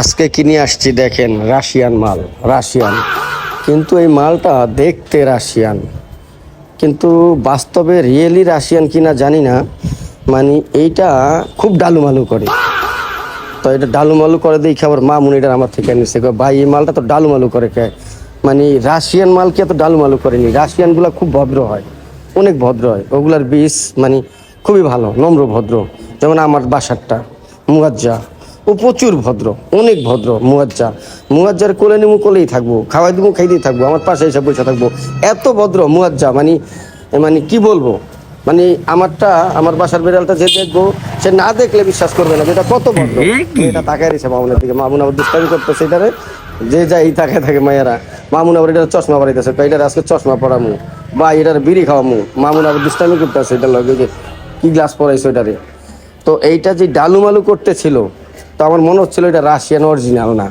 আজকে কিনে আসছি, দেখেন রাশিয়ান মাল। রাশিয়ান, কিন্তু এই মালটা দেখতে রাশিয়ান, কিন্তু বাস্তবে রিয়েলি রাশিয়ান কিনা জানি না। মানে এইটা খুব ডালুমালু করে। তো এটা ডালুমালু করে দেখি আবার মামুন এটা আমার থেকে নিচ্ছে, ভাই এই মালটা তো ডালুমালু করে কে? মানে রাশিয়ান মাল কি এত ডালুমালু করেনি? রাশিয়ানগুলো খুব ভদ্র হয়, অনেক ভদ্র হয়। ওগুলার বীজ মানে খুবই ভালো, নম্র ভদ্র। যেমন আমার বাসারটা মুয়াজ্জা, ও প্রচুর ভদ্র, অনেক ভদ্র। মুয়াজ্জার কোলে নিমু, কোলেই থাকবো, খাওয়াই দিবো, খাইতেই থাকবো, আমার পাশে এসে বসে থাকবো। এত ভদ্র মুয়াজ্জা, মানে মানে কি বলবো। মানে আমারটা, আমার বাসার বিড়ালটা যে দেখবো, সে না দেখলে বিশ্বাস করবে না যেটা কত ভদ্র। এটা তাকায় রয়েছে মামুনের দিকে, মামুন আবার দুষ্টামি করতেছে এটারে, যে যাই তাকায় থাকে মায়েরা। মামুন আবার এটার চশমা পরাইতেছে, এটার আজকে চশমা পরামু বা এটার বিড়ি খাওয়ামু। মামুন আবার দুষ্টামি করতেছে এটার লগে, যে কি গ্লাস পরাইছে ওইটারে। তো এইটা যে ডালুমালু করতেছিল, তো আমার মনে হচ্ছিল এটা রাশিয়ান অরিজিনাল না।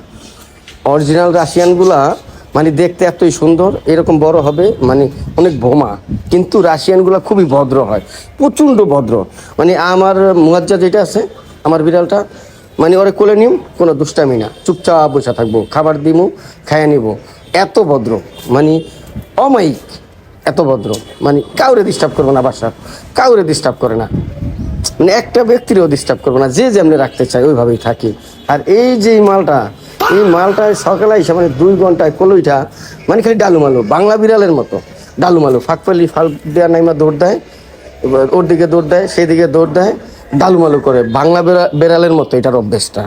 অরিজিনাল রাশিয়ানগুলা মানে দেখতে এতই সুন্দর, এরকম বড় হবে, মানে অনেক বোমা। কিন্তু রাশিয়ানগুলা খুবই ভদ্র হয়, প্রচণ্ড ভদ্র। মানে আমার মুয়াজ্জা যেটা আছে, আমার বিড়ালটা, মানে ওরে কোলে নিম, কোনো দুষ্টামি না, চুপচাপ বসে থাকবো, খাবার দিমু, খাইয়ে নিব। এত ভদ্র, মানে অমায়িক, এত ভদ্র। মানে কাউরে ডিস্টার্ব করবো না, বাসা কাউরে ডিস্টার্ব করে না, মানে একটা ব্যক্তিরও ডিস্টার্ব করবো না, যে যেমনি রাখতে চাই ওইভাবেই থাকি। আর এই যে মালটা, এই মালটায় সকালে এসে মানে 2 ঘন্টায় কলইটা মানে খালি ডালুমালু, বাংলা বিড়ালের মতো ডালুমালু। ফাঁকপালি ফাল দেওয়ার নাইমা দৌড় দেয়, এবার ওর দিকে দৌড় দেয়, সেই দিকে দৌড় দেয়, ডালুমালু করে বাংলা বেড়ালের মতো এটার অভ্যেসটা।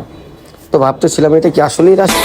তো ভাবতেছিলাম এটা কি আসলেই রাশি।